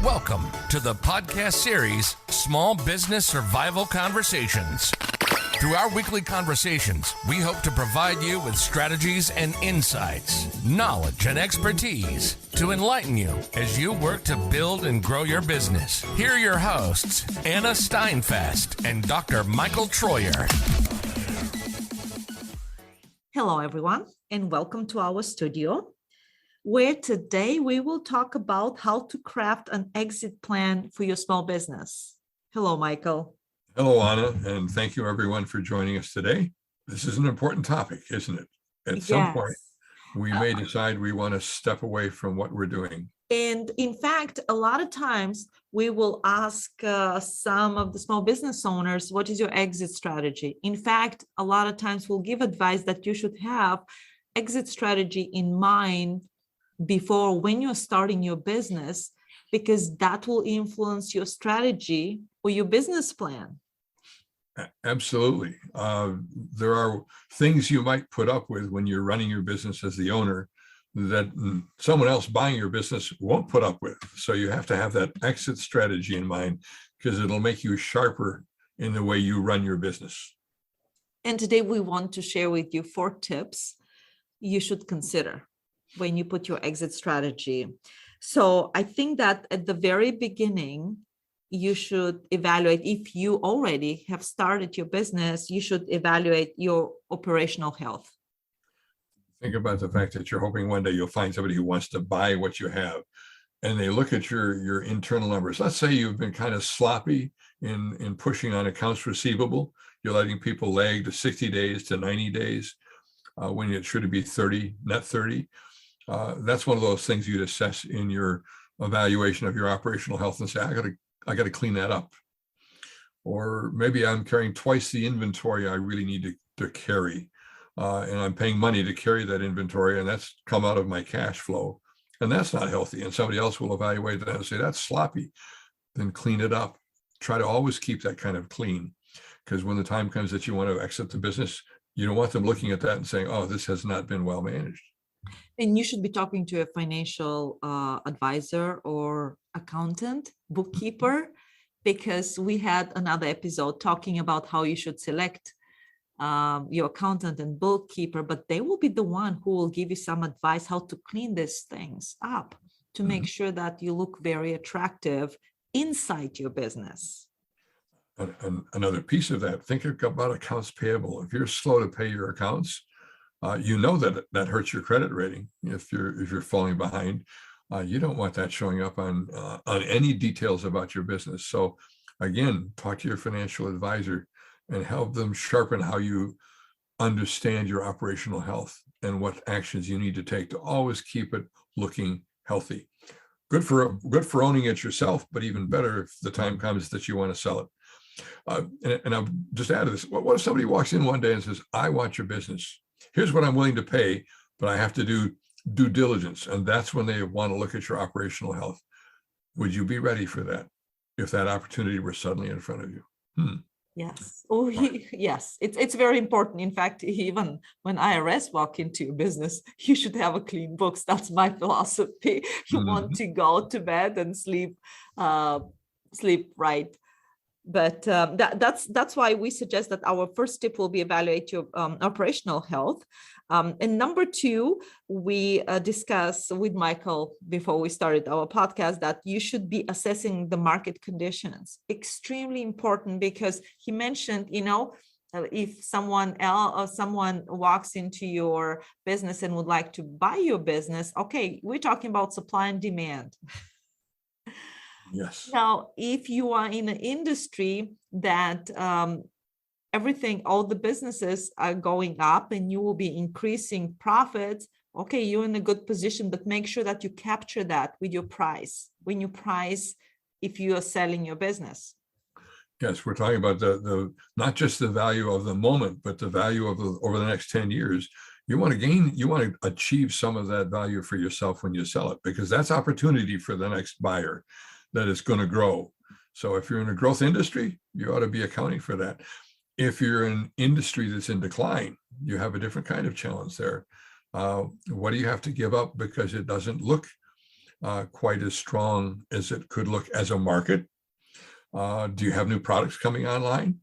Welcome to the podcast series, Small Business Survival Conversations. Through our weekly conversations, we hope to provide you with strategies and insights, knowledge and expertise to enlighten you as you work to build and grow your business. Here are your hosts, Anna Steinfest and Dr. Michael Troyer. Hello, everyone, and welcome to our studio, where today we will talk about how to craft an exit plan for your small business. Hello, Michael. Hello, Anna, and thank you everyone for joining us today. This is an important topic, isn't it? At some point, we may decide we want to step away from what we're doing. And in fact, a lot of times we will ask some of the small business owners, what is your exit strategy? In fact, a lot of times we'll give advice that you should have exit strategy in mind before when you're starting your business, because that will influence your strategy or your business plan. Absolutely. There are things you might put up with when you're running your business as the owner that someone else buying your business won't put up with. So you have to have that exit strategy in mind, because it'll make you sharper in the way you run your business. And today we want to share with you 4 tips you should consider when you put your exit strategy. So I think that at the very beginning, you should evaluate, if you already have started your business, you should evaluate your operational health. Think about the fact that you're hoping one day you'll find somebody who wants to buy what you have, and they look at your internal numbers. Let's say you've been kind of sloppy in pushing on accounts receivable. You're letting people lag to 60 days to 90 days when it should be 30, net 30. That's one of those things you'd assess in your evaluation of your operational health and say, I got to clean that up. Or maybe I'm carrying twice the inventory I really need to carry, and I'm paying money to carry that inventory, and that's come out of my cash flow, and that's not healthy. And somebody else will evaluate that and say, that's sloppy. Then clean it up. Try to always keep that kind of clean, because when the time comes that you want to exit the business, you don't want them looking at that and saying, oh, this has not been well managed. And you should be talking to a financial advisor or accountant, bookkeeper, because we had another episode talking about how you should select your accountant and bookkeeper, but they will be the one who will give you some advice how to clean these things up to make sure that you look very attractive inside your business. Another piece of that, think about accounts payable. If you're slow to pay your accounts, you know that hurts your credit rating. If you're falling behind, you don't want that showing up on any details about your business. So again, talk to your financial advisor and help them sharpen how you understand your operational health and what actions you need to take to always keep it looking healthy. Good for owning it yourself, but even better if the time comes that you want to sell it. And I'll just add to this. What if somebody walks in one day and says, I want your business. Here's what I'm willing to pay, but I have to do due diligence. And that's when they want to look at your operational health. Would you be ready for that if that opportunity were suddenly in front of you? Yes. Oh, yes. It's very important. In fact, even when IRS walk into your business, you should have a clean books. That's my philosophy. You want to go to bed and sleep right. But that's why we suggest that our first tip will be evaluate your operational health. And number 2, we discussed with Michael before we started our podcast that you should be assessing the market conditions. Extremely important, because he mentioned, if someone walks into your business and would like to buy your business, okay, we're talking about supply and demand. Yes. Now, if you are in an industry that all the businesses are going up and you will be increasing profits, okay, you're in a good position, but make sure that you capture that with your price, when you price, if you are selling your business. Yes, we're talking about the not just the value of the moment, but the value of over the next 10 years. You want to achieve some of that value for yourself when you sell it, because that's opportunity for the next buyer that is going to grow. So if you're in a growth industry, you ought to be accounting for that. If you're in an industry that's in decline, you have a different kind of challenge there. What do you have to give up because it doesn't look quite as strong as it could look as a market? Do you have new products coming online?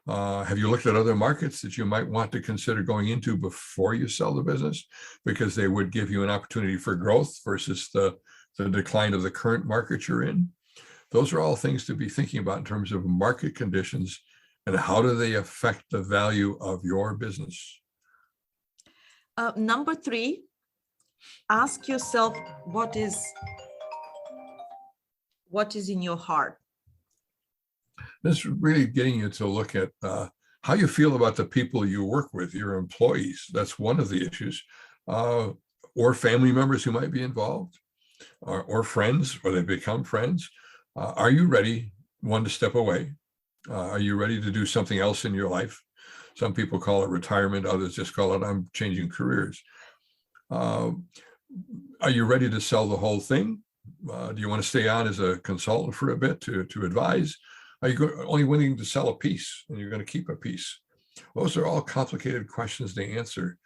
Have you looked at other markets that you might want to consider going into before you sell the business, because they would give you an opportunity for growth versus the decline of the current market you're in? Those are all things to be thinking about in terms of market conditions and how do they affect the value of your business. Number 3, ask yourself what is in your heart. This is really getting you to look at how you feel about the people you work with, your employees. That's one of the issues, or family members who might be involved, or friends, or they become friends. Are you ready, one, to step away? Are you ready to do something else in your life? Some people call it retirement. Others just call it, I'm changing careers. Are you ready to sell the whole thing? Do you want to stay on as a consultant for a bit to advise? Are you only willing to sell a piece and you're going to keep a piece? Those are all complicated questions to answer,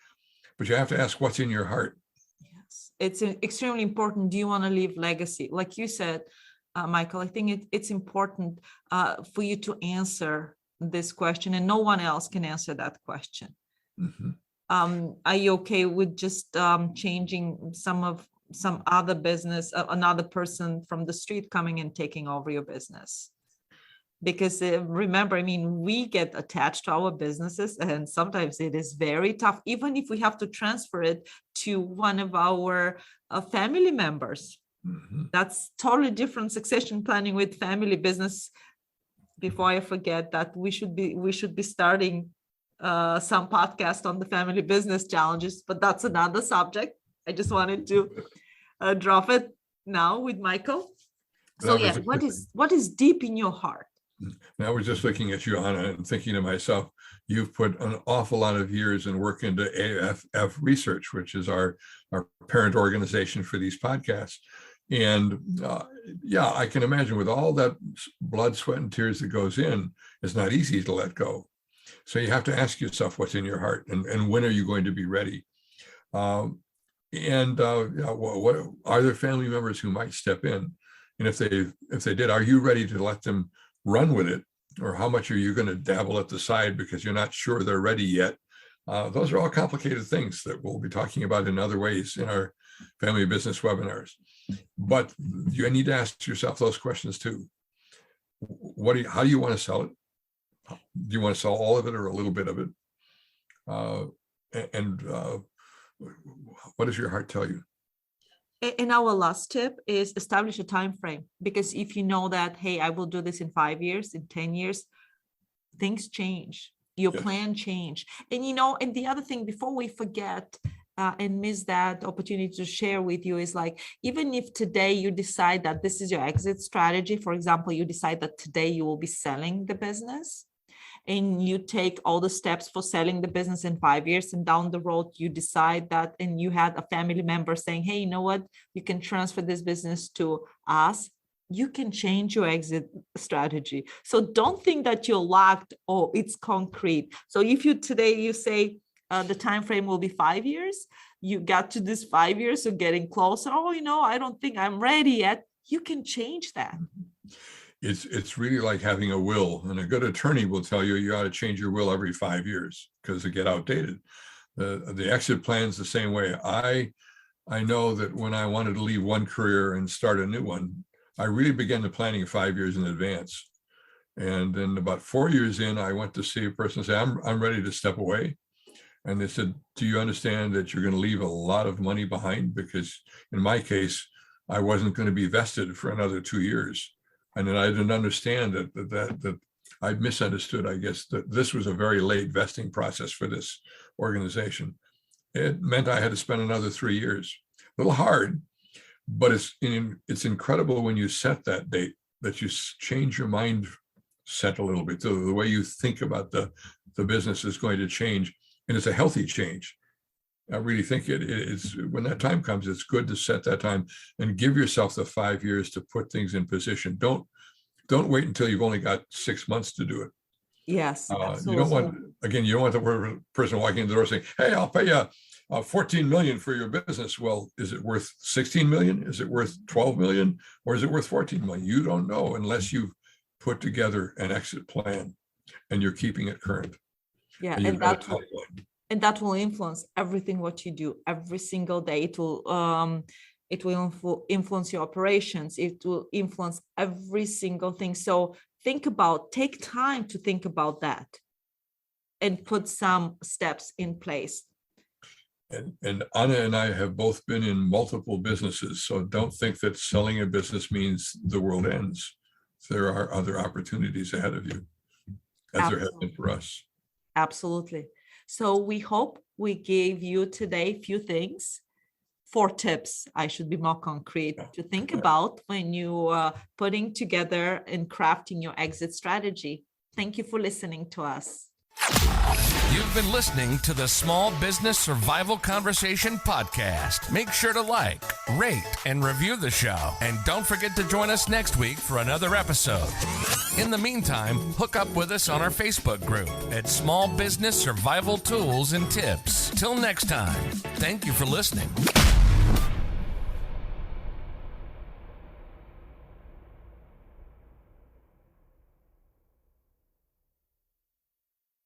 but you have to ask what's in your heart. Yes, it's extremely important. Do you want to leave legacy? Like you said, Michael, I think it's important for you to answer this question, and no one else can answer that question. Mm-hmm. Are you okay with just changing some other business, another person from the street coming and taking over your business? Because remember, I mean, we get attached to our businesses, and sometimes it is very tough, even if we have to transfer it to one of our family members. Mm-hmm. That's totally different succession planning with family business. Before I forget that, we should be starting some podcast on the family business challenges, but that's another subject. I just wanted to drop it now with Michael. So yeah, what is deep in your heart? Now, I was just looking at you, Anna, and thinking to myself, you've put an awful lot of years and work into AFF Research, which is our parent organization for these podcasts. And yeah, I can imagine with all that blood, sweat, and tears that goes in, it's not easy to let go. So you have to ask yourself what's in your heart, and when are you going to be ready? What are there family members who might step in? And if they did, are you ready to let them run with it? Or how much are you going to dabble at the side because you're not sure they're ready yet? Those are all complicated things that we'll be talking about in other ways in our family business webinars. But you need to ask yourself those questions too. How do you want to sell it? Do you want to sell all of it or a little bit of it? What does your heart tell you? And our last tip is establish a time frame, because if you know that, hey, I will do this in 5 years, in 10 years, things change, your plan change. And and the other thing, before we forget and miss that opportunity to share with you, is like, even if today you decide that this is your exit strategy, for example, you decide that today you will be selling the business, and you take all the steps for selling the business in 5 years, and down the road you decide that, and you had a family member saying, hey, you know what, you can transfer this business to us, you can change your exit strategy. So don't think that you're locked or it's concrete. So if you say the time frame will be 5 years, you got to this 5 years, so getting closer, I don't think I'm ready yet, you can change that. It's really like having a will, and a good attorney will tell you ought to change your will every 5 years because it get outdated. The exit plan is the same way. I know that when I wanted to leave one career and start a new one, I really began the planning 5 years in advance. And then about 4 years in, I went to see a person and say, I'm ready to step away. And they said, do you understand that you're going to leave a lot of money behind? Because in my case, I wasn't going to be vested for another 2 years. And then I didn't understand that I misunderstood, I guess, that this was a very late vesting process for this organization. It meant I had to spend another 3 years. A little hard, but it's incredible when you set that date, that you change your mindset a little bit. So the way you think about the business is going to change, and it's a healthy change. I really think it's when that time comes, it's good to set that time and give yourself the 5 years to put things in position. Don't wait until you've only got 6 months to do it. Yes. You don't want the person walking in the door saying, hey, I'll pay you 14 million for your business. Well, is it worth 16 million? Is it worth 12 million? Or is it worth 14 million? You don't know unless you've put together an exit plan and you're keeping it current. Yeah, and that will influence everything what you do every single day. It will influence your operations. It will influence every single thing. So take time to think about that and put some steps in place. And Anna and I have both been in multiple businesses. So don't think that selling a business means the world ends. There are other opportunities ahead of you, as there have been for us. Absolutely. So we hope we gave you today 4 tips. I should be more concrete to think about when you are putting together and crafting your exit strategy. Thank you for listening to us. You've been listening to the Small Business Survival Conversation podcast. Make sure to like, rate, and review the show. And don't forget to join us next week for another episode. In the meantime, hook up with us on our Facebook group at Small Business Survival Tools and Tips. Till next time, thank you for listening.